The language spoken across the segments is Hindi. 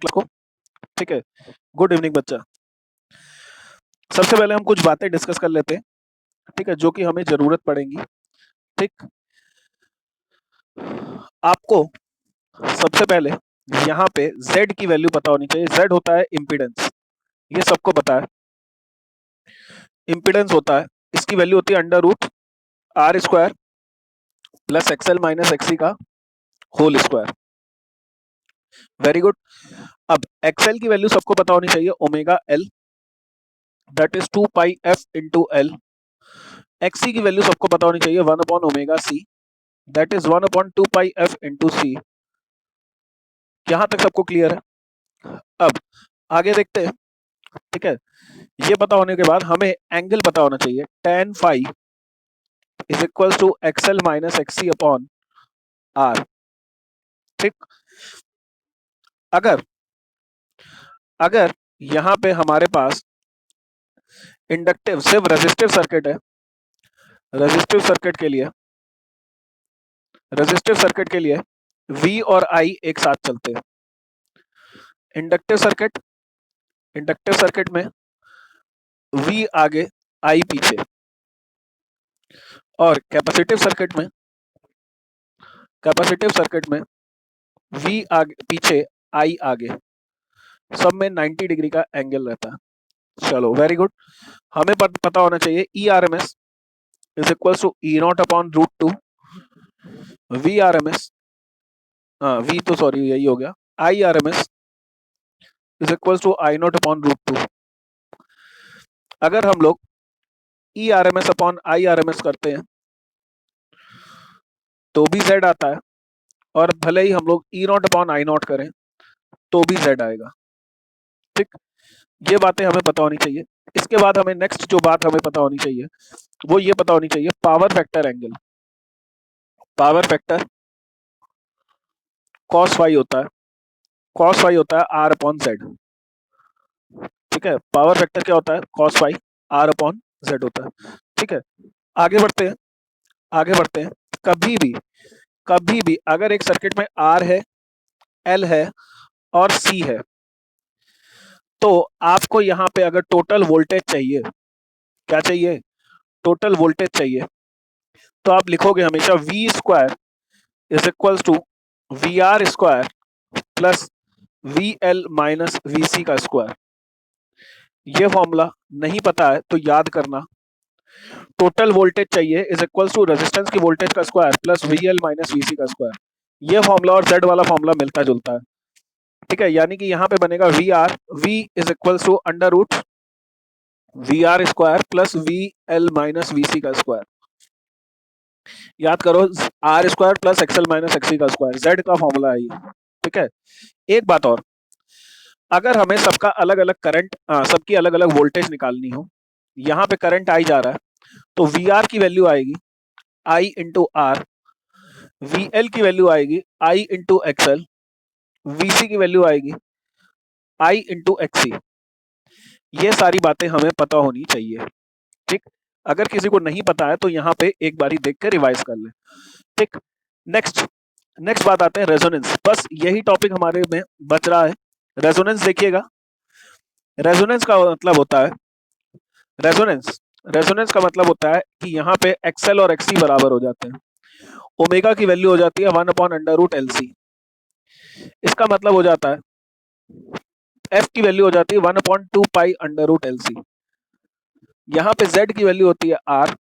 क्लास को। ठीक है, गुड इवनिंग बच्चा। सबसे पहले हम कुछ बातें डिस्कस कर लेते हैं, ठीक है, जो कि हमें जरूरत पड़ेंगी। ठीक, आपको सबसे पहले यहाँ पे Z की वैल्यू पता होनी चाहिए। Z होता है इम्पीडेंस, ये सबको पता है। इम्पीडेंस होता है, इसकी वैल्यू होती है under root R square plus XL minus XC का होल स्क्वायर। Very good. अब एक्सएल की वैल्यू सबको पता होनी चाहिए, omega L, that is 2 pi F into L. XC की वैल्यू सबको पता होनी चाहिए 1 upon omega C, that is 1 upon 2 pi F into C. यहां तक सबको क्लियर है। अब आगे देखते हैं। ठीक है, ये पता होने के बाद हमें एंगल पता होना चाहिए। tan phi is equal to XL minus XC upon R. ठीक, अगर अगर यहां पे हमारे पास इंडक्टिव सिर्फ रेजिस्टिव सर्किट है, रेजिस्टिव सर्किट के लिए V और I एक साथ चलते हैं। इंडक्टिव सर्किट में V आगे I पीछे, और कैपेसिटिव सर्किट में V आगे पीछे I आगे, सब में 90 डिग्री का एंगल रहता है। चलो वेरी गुड। हमें पता होना चाहिए E R M S is equal to E naught upon root two V R M S, V तो सॉरी यही हो गया, I R M S is equal to I naught upon root two. अगर हम लोग E R M S upon I R M S करते हैं तो भी Z आता है, और भले ही हम लोग ई नॉट अपॉन आई नॉट करें तो भी Z आएगा। ठीक, ये बातें हमें पता होनी चाहिए। इसके बाद हमें नेक्स्ट जो बात हमें पता होनी चाहिए वो ये पता होनी चाहिए power factor angle. Power factor cos phi होता है आर अपॉन जेड। ठीक है, पावर फैक्टर क्या होता है? Cos phi R upon Z होता है। ठीक है, आगे बढ़ते हैं। कभी भी अगर एक सर्किट में आर है, एल है और सी है, तो आपको यहाँ पे अगर टोटल वोल्टेज चाहिए, क्या चाहिए? टोटल वोल्टेज चाहिए, तो आप लिखोगे हमेशा V square is equal to V R square plus V L minus V C का स्क्वायर। ये फॉर्मूला नहीं पता है तो याद करना। टोटल वोल्टेज चाहिए इज इक्वल टू रेजिस्टेंस की वोल्टेज का square plus V L minus V C का स्क्वायर। ये फॉर्मूला और जेड वाला फॉर्मूला मिलता जुलता है। ठीक है, यानी कि यहाँ पे बनेगा V is equal to under root V R square plus V L minus V C का स्क्वायर। याद करो, R square plus XL minus XC का स्क्वायर, जेड का फॉर्मूला है ये। ठीक है, एक बात और, अगर हमें सबका अलग अलग करंट, सबकी अलग अलग वोल्टेज निकालनी हो, यहाँ पे करंट आई जा रहा है, तो वी आर की वैल्यू आएगी आई इंटू आर, वी एल की वैल्यू आएगी आई इंटू एक्सएल, वीसी की वैल्यू आएगी आई इंटू एक्सी। ये सारी बातें हमें पता होनी चाहिए। ठीक, अगर किसी को नहीं पता है तो यहाँ पे एक बारी देख कर रिवाइज कर ले। ठीक, नेक्स्ट बात आते हैं रेजोनेंस। बस यही टॉपिक हमारे में बच रहा है। रेजोनेंस देखिएगा, रेजोनेंस का मतलब होता है रेजोनेंस का मतलब होता है कि यहाँ पे एक्सएल और एक्सी बराबर हो जाते हैं। ओमेगा की वैल्यू हो जाती है 1 upon under root L C. इसका मतलब हो जाता है एफ की वैल्यू हो जाती है 1 upon 2 pi under root L C. यहाँ पे जेड की वैल्यू होती है आर,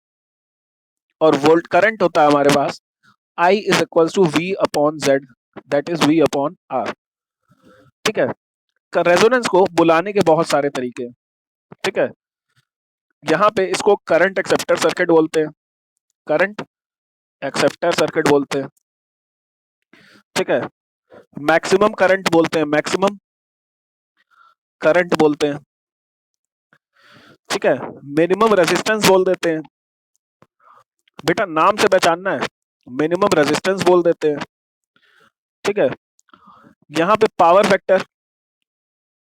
और वोल्ट करंट होता है हमारे पास I is equal to V upon Z, that is V upon R. ठीक है, रेजोनेंस को बुलाने के बहुत सारे तरीके हैं। ठीक है, यहाँ पे इसको करंट एक्सेप्टर सर्किट बोलते हैं, करंट एक्सेप्टर सर्किट बोलते हैं। ठीक है, मैक्सिमम करंट बोलते हैं, मैक्सिमम करंट बोलते हैं। ठीक है, मिनिमम रेजिस्टेंस बोल देते हैं, बेटा नाम से पहचानना है, मिनिमम रेजिस्टेंस बोल देते हैं। ठीक है, यहाँ पे पावर फैक्टर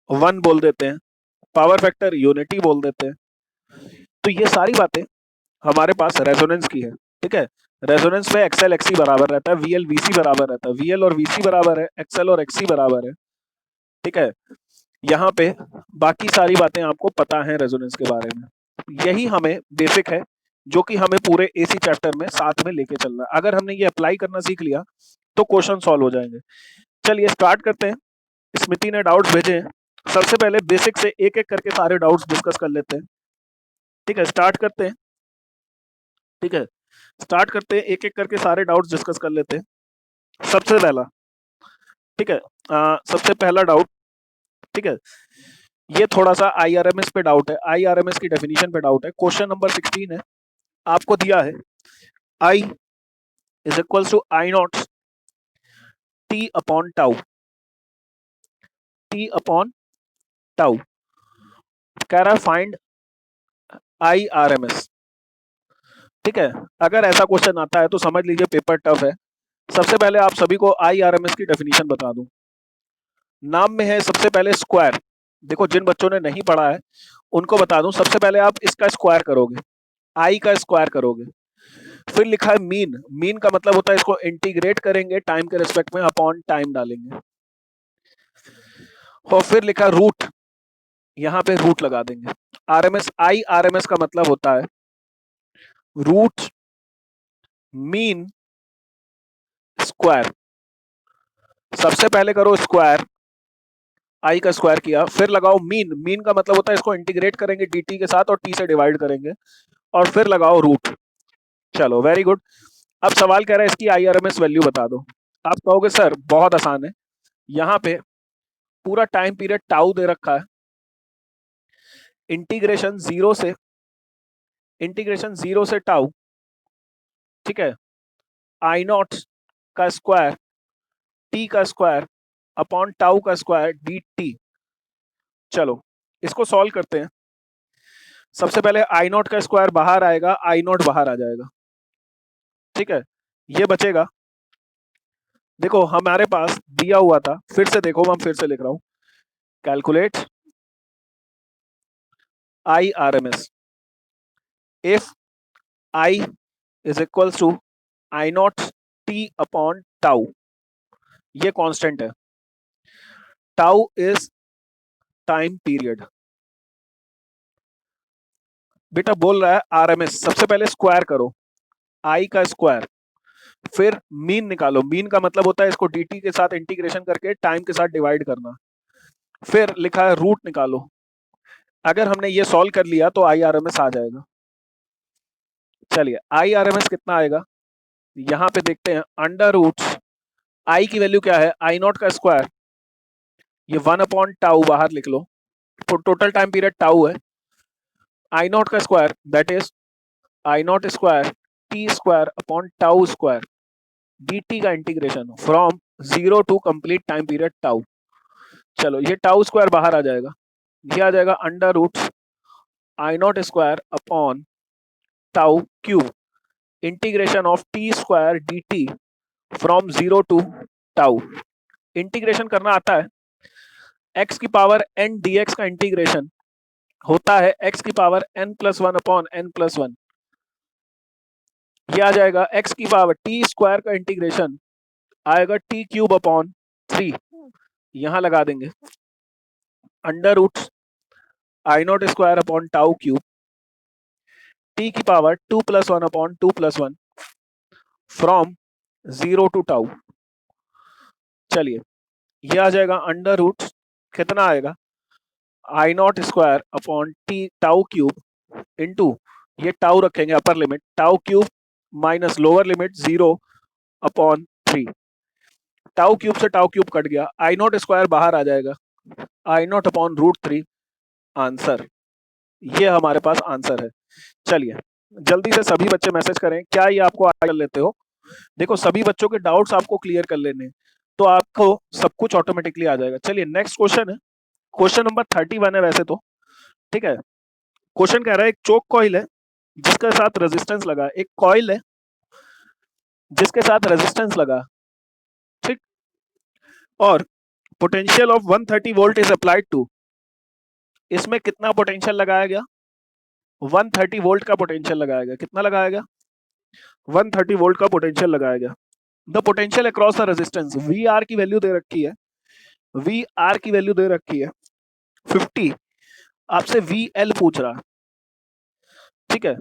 1 बोल देते हैं, पावर फैक्टर यूनिटी बोल देते हैं। तो ये सारी बातें हमारे पास रेजोनेंस की है। ठीक है, रेजोनेंस में एक्सएल एक्सी बराबर रहता है, वीएल वीसी बराबर रहता है, वीएल और वीसी बराबर है, एक्सएल और एक्सी बराबर है। ठीक है, यहाँ पे बाकी सारी बातें आपको पता है रेजोनेंस के बारे में, यही हमें बेसिक है जो कि हमें पूरे एसी चैप्टर में साथ में लेके चलना है। अगर हमने ये अप्लाई करना सीख लिया तो क्वेश्चन सॉल्व हो जाएंगे। चलिए स्टार्ट करते हैं। स्मृति ने डाउट्स भेजे हैं, सबसे पहले बेसिक से एक एक करके सारे डाउट्स डिस्कस कर लेते हैं। ठीक है, स्टार्ट करते हैं। ठीक है, स्टार्ट करते हैं, एक एक करके सारे डाउट्स डिस्कस कर लेते हैं। सबसे पहला, ठीक है, सबसे पहला डाउट, ठीक है, ये थोड़ा सा आईआरएमएस पे डाउट है, आईआरएमएस की डेफिनेशन पे डाउट है। क्वेश्चन नंबर 16 है, आपको दिया है I is equal to I naught T upon tau, T upon tau, कह रहा है find I R M S. ठीक है, अगर ऐसा क्वेश्चन आता है तो समझ लीजिए पेपर टफ है। सबसे पहले आप सभी को आई आर एम एस की डेफिनेशन बता दूं। नाम में है सबसे पहले स्क्वायर, देखो जिन बच्चों ने नहीं पढ़ा है उनको बता दूं, सबसे पहले आप इसका स्क्वायर करोगे, आई का स्क्वायर करोगे, फिर लिखा है मीन, मीन का मतलब होता है इसको इंटीग्रेट करेंगे टाइम के रिस्पेक्ट में, अपॉन टाइम डालेंगे, और फिर लिखा रूट, यहाँ पे रूट लगा देंगे। आरएमएस, आई आरएमएस का मतलब होता है रूट मीन स्क्वायर। सबसे पहले करो स्क्वायर, आई का स्क्वायर किया, फिर लगाओ मीन, मीन का मतलब होता है इसको इंटीग्रेट करेंगे dt के साथ और t से डिवाइड करेंगे, और फिर लगाओ रूट। चलो वेरी गुड। अब सवाल कह रहा है इसकी आईआरएमएस वैल्यू बता दो। आप कहोगे सर बहुत आसान है, यहाँ पे पूरा टाइम पीरियड टाउ दे रखा है, इंटीग्रेशन जीरो से टाउ, ठीक है, आई नॉट का स्क्वायर, टी का स्क्वायर अपॉन टाउ का स्क्वायर डी टी। चलो इसको सॉल्व करते हैं। सबसे पहले आई नॉट का स्क्वायर बाहर आएगा, आई नॉट बाहर आ जाएगा, ठीक है, ये बचेगा। देखो हमारे पास दिया हुआ था, फिर से देखो, मैं फिर से लिख रहा हूं, calculate I R M S if I is equal to I naught T upon tau, ये कांस्टेंट है, टाउ इज टाइम पीरियड। बेटा बोल रहा है आरएमएस, सबसे पहले स्क्वायर करो, आई का स्क्वायर, फिर मीन निकालो, मीन का मतलब होता है इसको dt के साथ इंटीग्रेशन करके टाइम के साथ डिवाइड करना, फिर लिखा है रूट निकालो। अगर हमने ये सॉल्व कर लिया तो आई आर एम एस आ जाएगा। चलिए आई आर एम एस कितना आएगा, यहां पे देखते हैं, अंडर रूट आई की वैल्यू क्या है, आई नॉट का स्क्वायर, ये 1 अपॉन टाउ बाहर लिख लो, तो टोटल टाइम पीरियड टाउ है, आई नॉट का square that is I naught square T square upon tau square dt का integration from 0 to complete time period tau. चलो ये टाउ स्क्वायर बाहर आ जाएगा, ये आ जाएगा under root I naught square upon tau cube integration of T square dt from 0 to tau. Integration करना आता है, x की पावर n dx का इंटीग्रेशन होता है x की power n plus one upon n plus one, ये आ जाएगा x की पावर टी स्क्वायर का इंटीग्रेशन आएगा टी क्यूब अपॉन 3, यहां लगा देंगे under root I naught square upon tau cube T की power 2 plus one upon 2 plus one from 0 to tau. चलिए ये आ जाएगा अंडर रूट, कितना आएगा, I naught square upon T tau cube into, ये टाउ रखेंगे upper limit, tau cube minus lower limit 0 upon 3, tau cube से टाउ क्यूब कट गया, आई नॉट स्क्वायर बाहर आ जाएगा, I naught upon root 3 answer, ये हमारे पास आंसर है। चलिए जल्दी से सभी बच्चे मैसेज करें, क्या ये आपको आगे कर लेते हो। देखो सभी बच्चों के डाउट्स आपको क्लियर कर लेने हैं, तो आपको सब कुछ ऑटोमेटिकली आ जाएगा। चलिए नेक्स्ट क्वेश्चन है, क्वेश्चन नंबर 31 है वैसे तो, ठीक है। क्वेश्चन कह रहा है एक चोक कॉइल है जिसके साथ रेजिस्टेंस लगा, एक कॉइल है जिसके साथ रेजिस्टेंस लगा, ठीक, और potential of 130 volt is applied to, इसमें कितना पोटेंशियल लगाया गया, 130 वोल्ट का पोटेंशियल लगाया गया, कितना लगाया गया, 130 वोल्ट का पोटेंशियल लगाया गया। The potential across the resistance, V R की वैल्यू दे रखी है, वी आर की वैल्यू दे रखी है 50, आपसे वी एल पूछ रहा है, ठीक है।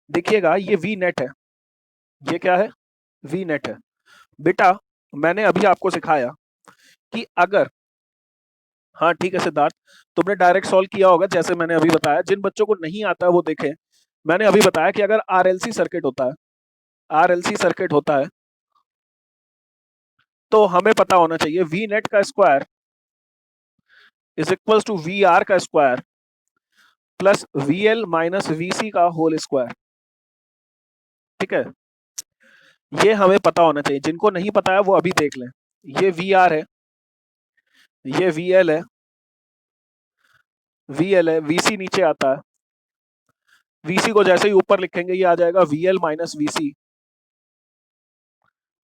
देखिएगा ये वी नेट है, ये क्या है, वी नेट है। बेटा मैंने अभी आपको सिखाया कि अगर, हाँ ठीक है सिद्धार्थ, तुमने डायरेक्ट सॉल्व किया होगा जैसे मैंने अभी बताया, जिन बच्चों को नहीं आता है वो देखें। मैंने अभी बताया कि अगर आरएलसी सर्किट होता है, आरएलसी सर्किट होता है तो हमें पता होना चाहिए वी नेट का square is equal to V R का square plus V L minus V C का होल स्क्वायर, ठीक है। ये हमें पता होना चाहिए, जिनको नहीं पता है वो अभी देख लें। ये वी आर है, ये वी एल है, वी एल है, वी सी नीचे आता है, वी सी को जैसे ही ऊपर लिखेंगे ये आ जाएगा वी एल माइनस वी सी,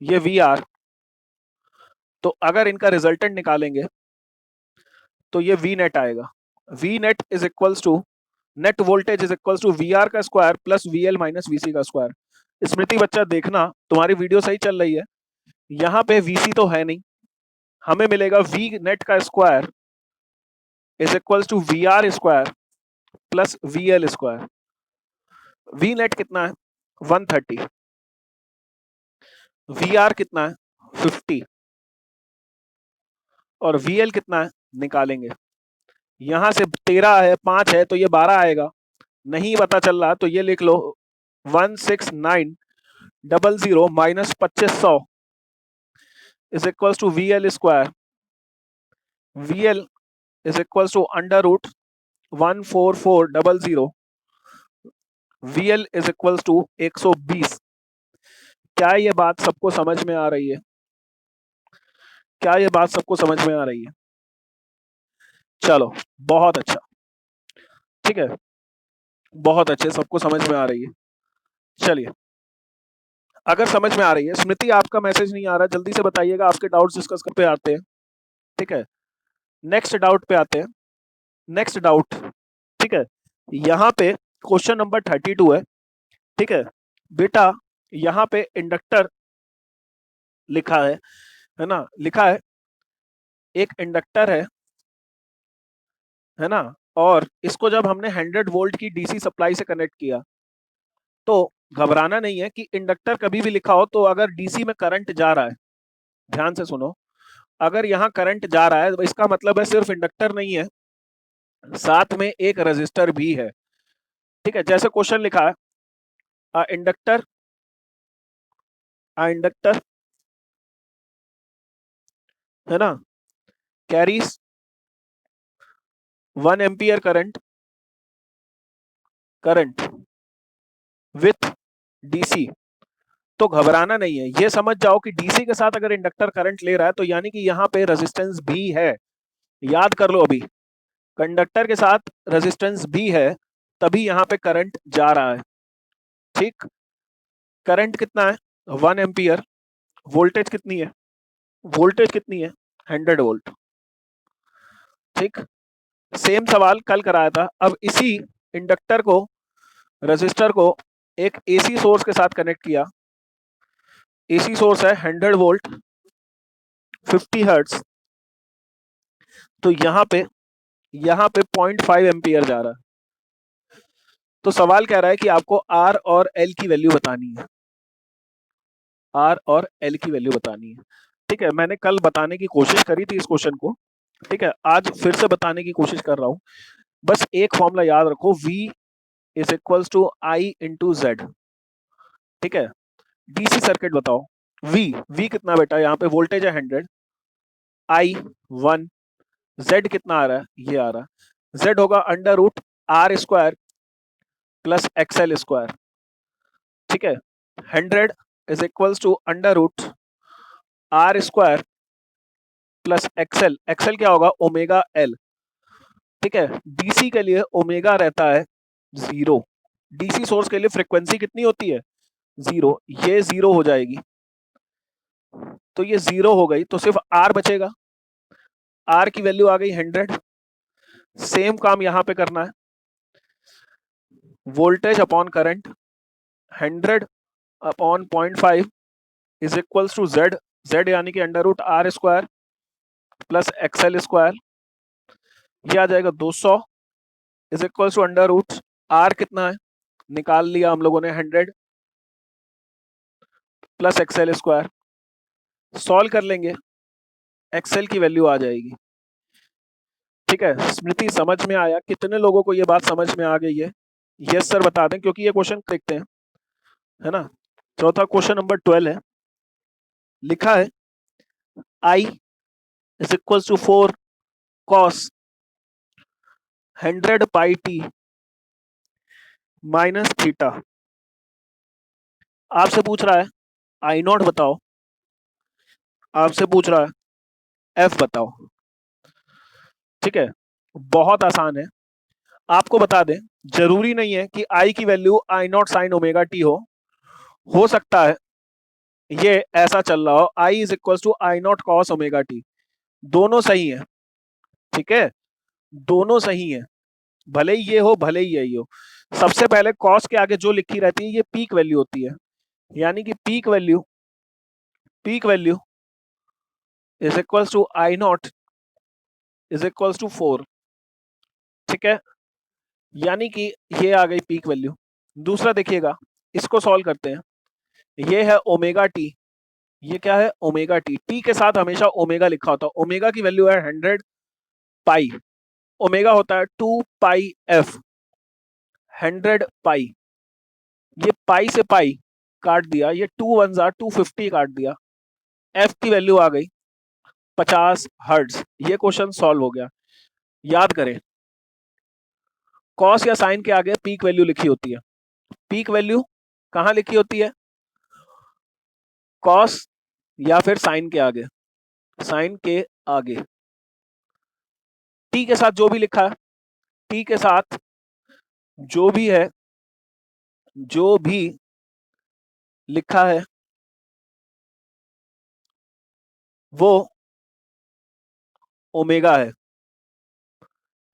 ये वी आर। तो अगर इनका रिजल्टेंट निकालेंगे तो ये वी नेट आएगा, V net is equals to net voltage is equals to V R का square plus V L minus V C का स्क्वायर। स्मृति बच्चा देखना तुम्हारी वीडियो सही चल रही है, यहाँ पे वी सी तो है नहीं, हमें मिलेगा वी नेट का square is equals to V R square plus V L square. V net कितना है 130, वी आर कितना है 50 और वी एल कितना है निकालेंगे। यहां से 13 है, 5 है तो ये 12 आएगा, नहीं पता चल रहा तो ये लिख लो 16900 minus 2500 is equals to V L square, V L is equals to under root 14400, V L is equals to 120। क्या ये बात सबको समझ में आ रही है, क्या ये बात सबको समझ में आ रही है? चलो बहुत अच्छा, ठीक है, बहुत अच्छे, सबको समझ में आ रही है। चलिए अगर समझ में आ रही है, स्मृति आपका मैसेज नहीं आ रहा, जल्दी से बताइएगा, आपके डाउट्स डिस्कस पे आते हैं, ठीक है। नेक्स्ट डाउट पे आते हैं, नेक्स्ट डाउट, ठीक है। यहाँ पे क्वेश्चन नंबर 32 है, ठीक है। बेटा यहाँ पे इंडक्टर लिखा है ना, लिखा है एक इंडक्टर है ना, और इसको जब हमने 100 वोल्ट की डीसी सप्लाई से कनेक्ट किया तो घबराना नहीं है कि इंडक्टर कभी भी लिखा हो तो अगर डीसी में करंट जा रहा है, ध्यान से सुनो, अगर यहाँ करंट जा रहा है तो इसका मतलब है सिर्फ इंडक्टर नहीं है, साथ में एक रेजिस्टर भी है, ठीक है। जैसे क्वेश्चन लिखा है इंडक्टर, इंडक्टर है ना carries 1 ampere current, current with DC. तो घबराना नहीं है, ये समझ जाओ कि डीसी के साथ अगर इंडक्टर करंट ले रहा है तो यानी कि यहाँ पे रेजिस्टेंस भी है, याद कर लो अभी, कंडक्टर के साथ रेजिस्टेंस भी है तभी यहाँ पे करंट जा रहा है, ठीक। करंट कितना है 1 एम्पियर, वोल्टेज कितनी है, वोल्टेज कितनी है 100 वोल्ट, ठीक। सेम सवाल कल कराया था, अब इसी इंडक्टर को, रेजिस्टर को एक एसी सोर्स के साथ कनेक्ट किया, एसी सोर्स है 100 वोल्ट 50 हर्ट्ज, तो यहाँ पे 0.5 एम्पियर जा रहा है। तो सवाल कह रहा है कि आपको आर और एल की वैल्यू बतानी है, आर और एल की वैल्यू बतानी है, ठीक है। मैंने कल बताने की कोशिश करी थी इस क्वेश्चन को, ठीक है, आज फिर से बताने की कोशिश कर रहा हूं। बस एक फॉर्मूला याद रखो, V is equals to I into Z, ठीक है। डीसी सर्किट बताओ, V कितना बेटा, यहाँ पे वोल्टेज है 100, I 1, Z कितना आ रहा है, ये आ रहा है, Z होगा under root R square plus XL square, ठीक है। 100 is equals to under root R square plus XL, XL क्या होगा ओमेगा L, ठीक है। डीसी के लिए ओमेगा रहता है 0, डीसी सोर्स के लिए फ्रीक्वेंसी कितनी होती है 0, ये 0 हो जाएगी, तो ये 0 हो गई तो सिर्फ R बचेगा, R की वैल्यू आ गई 100। सेम काम यहां पे करना है, voltage upon current 100 upon 0.5 is equals to Z, Z यानी कि under root R square plus XL square, ये आ जाएगा 200 is equal to under root R कितना है निकाल लिया हम लोगों ने 100 प्लस एक्सएल स्क्वायर, सॉल्व कर लेंगे एक्सएल की वैल्यू आ जाएगी। ठीक है स्मृति, समझ में आया? कितने लोगों को ये बात समझ में आ गई है? यस सर बता दें, क्योंकि ये क्वेश्चन देखते हैं, है ना। चौथा क्वेश्चन नंबर 12 है, लिखा है I is equal to 4 cos 100 pi T minus theta. आपसे पूछ रहा है आई नॉट बताओ, आपसे पूछ रहा है एफ बताओ। ठीक है, बहुत आसान है। आपको बता दें, जरूरी नहीं है कि आई की value I naught sine omega T हो सकता है ये ऐसा चल रहा हो I is equal to I naught cos omega T. दोनों सही है, ठीक है, दोनों सही है, भले ही ये हो भले ही यही हो। सबसे पहले कॉस के आगे जो लिखी रहती है ये पीक वैल्यू होती है, यानी कि peak value is equal to I naught is equal to 4। ठीक है, यानी कि ये आ गई पीक वैल्यू। दूसरा देखिएगा, इसको सॉल्व करते हैं। ये है ओमेगा टी, ये क्या है ओमेगा टी, टी के साथ हमेशा ओमेगा लिखा होता है। ओमेगा की वैल्यू है 100 पाई, ओमेगा होता है 2 पाई एफ, 100 पाई, ये पाई से पाई काट दिया, ये 2 वन जा 250 काट दिया, एफ की वैल्यू आ गई 50 हर्ट्ज। ये क्वेश्चन सॉल्व हो गया। याद करें, कॉस या साइन के आगे पीक वैल्यू लिखी होती है। पीक वैल्यू कहां लिखी होती है? कॉस या फिर साइन के आगे, साइन के आगे। टी के साथ जो भी लिखा है, टी के साथ जो भी है, जो भी लिखा है वो ओमेगा है।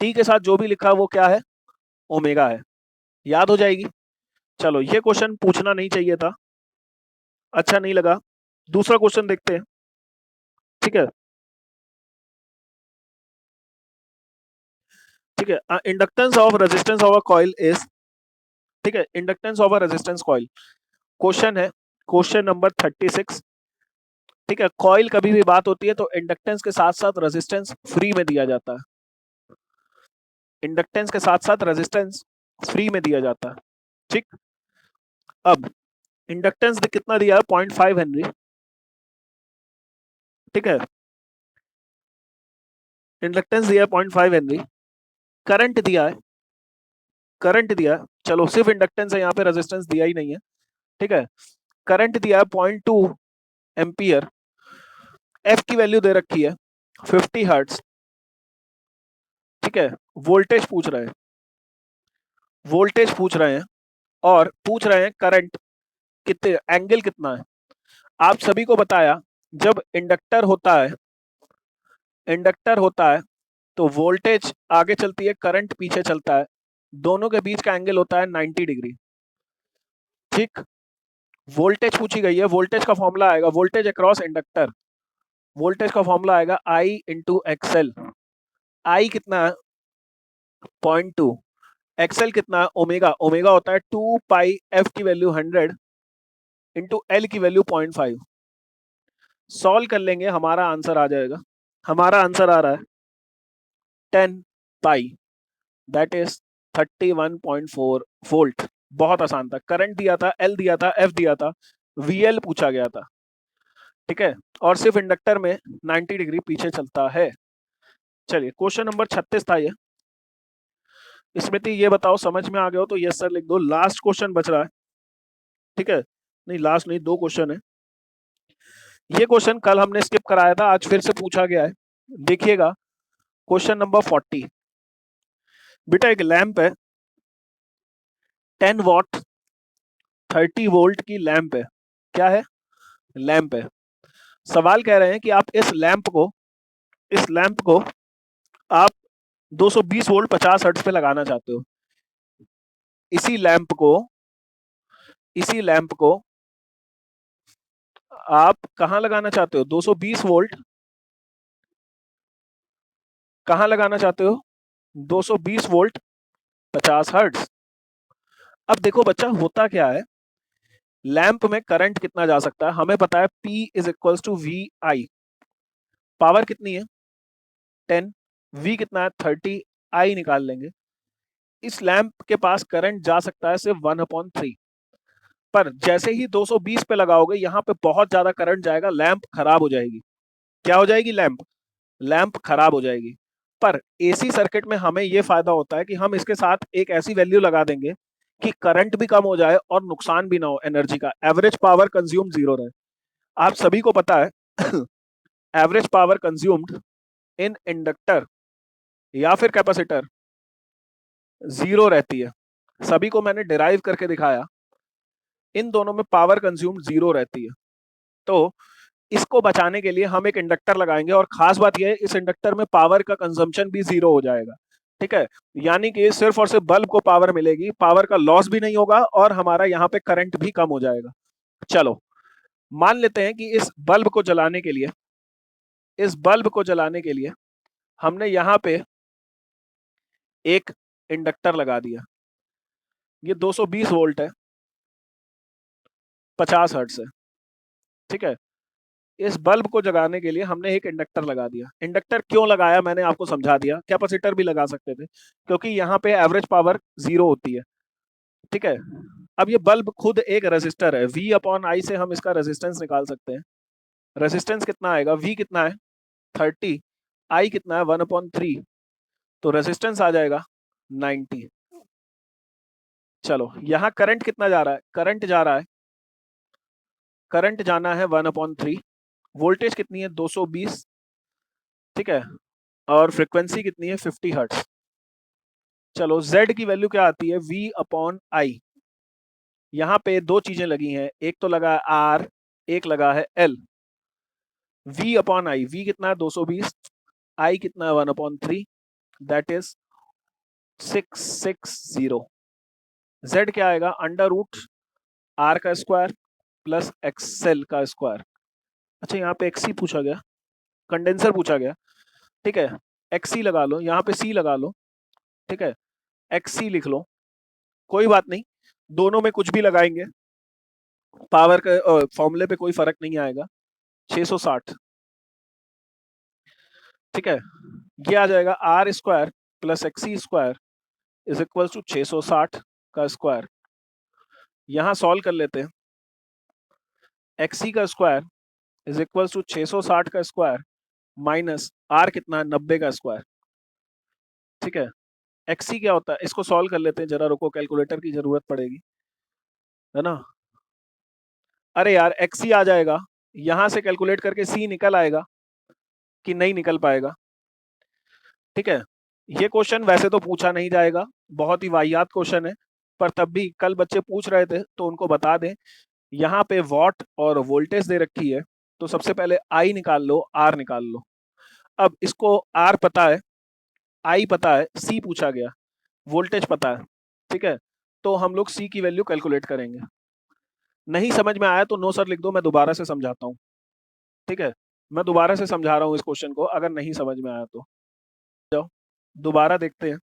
टी के साथ जो भी लिखा है वो क्या है? ओमेगा है। याद हो जाएगी। चलो, ये क्वेश्चन पूछना नहीं चाहिए था, अच्छा नहीं लगा। दूसरा क्वेश्चन देखते हैं। ठीक है, ठीक है, inductance of resistance of a coil is, ठीक है, inductance of a resistance coil question है, क्वेश्चन नंबर 36। ठीक है, कॉइल कभी भी बात होती है तो इंडक्टेंस के साथ साथ रेजिस्टेंस फ्री में दिया जाता है, इंडक्टेंस के साथ साथ रेजिस्टेंस फ्री में दिया जाता है। ठीक, अब इंडक्टेंस कितना दिया है? 0.5 हेनरी। ठीक है, इंडक्टेंस दिया है 0.5 हेनरी, करंट दिया है, करंट दिया है, चलो सिर्फ इंडक्टेंस है, यहाँ पे रेजिस्टेंस दिया ही नहीं है। ठीक है, करंट दिया है 0.2 एम्पियर, एफ की वैल्यू दे रखी है 50 हर्ट्ज। ठीक है, वोल्टेज पूछ रहे हैं, वोल्टेज पूछ रहे हैं और पूछ रहे हैं करंट कितने, एंगल कितना है। आप सभी को बताया, जब इंडक्टर होता है, इंडक्टर होता है तो वोल्टेज आगे चलती है, करंट पीछे चलता है, दोनों के बीच का एंगल होता है 90 डिग्री। ठीक, वोल्टेज पूछी गई है, वोल्टेज का फॉर्मूला आएगा, वोल्टेज अक्रॉस इंडक्टर, वोल्टेज का फॉर्मूला आएगा आई इंटू एक्सएल। आई कितना है? 0.2। एक्सएल कितना है? ओमेगा, ओमेगा होता है 2 पाई एफ की वैल्यू 100 इंटू एल की वैल्यू 0.5। सॉल्व कर लेंगे, हमारा आंसर आ जाएगा। हमारा आंसर आ रहा है 10 पाई, दैट इज 31.4 वोल्ट। बहुत आसान था, करंट दिया था, एल दिया था, एफ दिया था, वीएल पूछा गया था। ठीक है, और सिर्फ इंडक्टर में 90 डिग्री पीछे चलता है। चलिए, क्वेश्चन नंबर 36 था ये। स्मृति, ये बताओ समझ में आ गया हो तो यस सर लिख दो। लास्ट क्वेश्चन बच रहा है। ठीक है, नहीं लास्ट नहीं, दो क्वेश्चन है। ये क्वेश्चन कल हमने स्किप कराया था, आज फिर से पूछा गया है। देखिएगा, क्वेश्चन नंबर 40। बेटा एक लैंप है, 10 वॉट 30 वोल्ट की लैंप है। क्या है? लैंप है। सवाल कह रहे हैं कि आप इस लैंप को आप 220 वोल्ट 50 हर्ट्ज पे लगाना चाहते हो। इसी लैंप को, इसी लैंप को आप कहां लगाना चाहते हो? 220 वोल्ट कहाँ लगाना चाहते हो? 220 वोल्ट 50 हर्ट्ज। अब देखो बच्चा, होता क्या है, लैंप में करंट कितना जा सकता है हमें पता है, P is equals to V I. Power कितनी है? 10। V कितना है? 30। I निकाल लेंगे। इस लैंप के पास करंट जा सकता है सिर्फ 1/3। पर जैसे ही 220 पे लगाओगे, यहाँ पे बहुत ज्यादा करंट जाएगा, लैंप खराब हो जाएगी। क्या हो जाएगी? लैंप खराब हो जाएगी। पर एसी सर्किट में हमें यह फायदा होता है कि हम इसके साथ एक ऐसी वैल्यू लगा देंगे कि करंट भी कम हो जाए और नुकसान भी ना हो एनर्जी का, एवरेज पावर कंज्यूम जीरो रहे। आप सभी को पता है average power consumed in inductor या फिर कैपेसिटर जीरो रहती है। सभी को मैंने डिराइव करके दिखाया, इन दोनों में पावर कंज्यूम जीरो रहती है। तो इसको बचाने के लिए हम एक इंडक्टर लगाएंगे, और खास बात यह है इस इंडक्टर में पावर का कंजम्पशन भी जीरो हो जाएगा। ठीक है, यानी कि सिर्फ और सिर्फ बल्ब को पावर मिलेगी, पावर का लॉस भी नहीं होगा और हमारा यहाँ पे करंट भी कम हो जाएगा। चलो मान लेते हैं कि इस बल्ब को जलाने के लिए हमने यहाँ पे एक इंडक्टर लगा दिया। ये 220 वोल्ट है, 50 हर्ट्ज है। ठीक है, इस बल्ब को जगाने के लिए हमने एक इंडक्टर लगा दिया। इंडक्टर क्यों लगाया मैंने आपको समझा दिया, कैपेसिटर भी लगा सकते थे क्योंकि यहाँ पे एवरेज पावर जीरो होती है। ठीक है, अब ये बल्ब खुद एक रेजिस्टर है, V अपॉन आई से हम इसका रेजिस्टेंस निकाल सकते हैं। रेजिस्टेंस कितना आएगा? V कितना है? 30। I कितना है? 1/3। तो रेजिस्टेंस आ जाएगा 90। चलो यहाँ करंट कितना जा रहा है? करंट जाना है 1/3। वोल्टेज कितनी है? 220। ठीक है, और फ्रीक्वेंसी कितनी है? 50 हर्ट्ज। चलो Z की वैल्यू क्या आती है? V upon I. यहाँ पे दो चीजें लगी हैं, एक तो लगा है R, एक लगा है L। V upon I, V कितना है? 220। I कितना है? 1/3। That is 660। Z क्या आएगा? अंडर रूट R का स्क्वायर प्लस XL का स्क्वायर। अच्छा यहाँ पे XC पूछा गया, कंडेंसर पूछा गया। ठीक है, XC लगा लो, यहाँ पे C लगा लो। ठीक है, XC लिख लो, कोई बात नहीं, दोनों में कुछ भी लगाएंगे पावर का फॉर्मूले पे कोई फर्क नहीं आएगा। 660। ठीक है, ये आ जाएगा R square plus XC square is equal to 660 का स्क्वायर। यहां सॉल्व कर लेते हैं। XC का स्क्वायर इज इक्वल टू 660 का स्क्वायर माइनस R कितना है? 90 का स्क्वायर। ठीक है, XC क्या होता है? इसको सॉल्व कर लेते हैं, जरा रुको, कैलकुलेटर की जरूरत पड़ेगी, है ना। अरे यार XC आ जाएगा, यहां से कैलकुलेट करके C निकल आएगा कि नहीं निकल पाएगा? ठीक है, ये क्वेश्चन वैसे तो पूछा नहीं जाएगा, बहुत ही वाहियात क्वेश्चन है, पर तब भी कल बच्चे पूछ रहे थे तो उनको बता दें। यहाँ पे वॉट और वोल्टेज दे रखी है, तो सबसे पहले आई निकाल लो, आर निकाल लो। अब इसको आर पता है, आई पता है, सी पूछा गया, वोल्टेज पता है। ठीक है, तो हम लोग सी की वैल्यू कैलकुलेट करेंगे। नहीं समझ में आया तो नो सर लिख दो, मैं दोबारा से समझाता हूँ। ठीक है, मैं दोबारा से समझा रहा हूँ इस क्वेश्चन को, अगर नहीं समझ में आया तो जाओ दोबारा देखते हैं।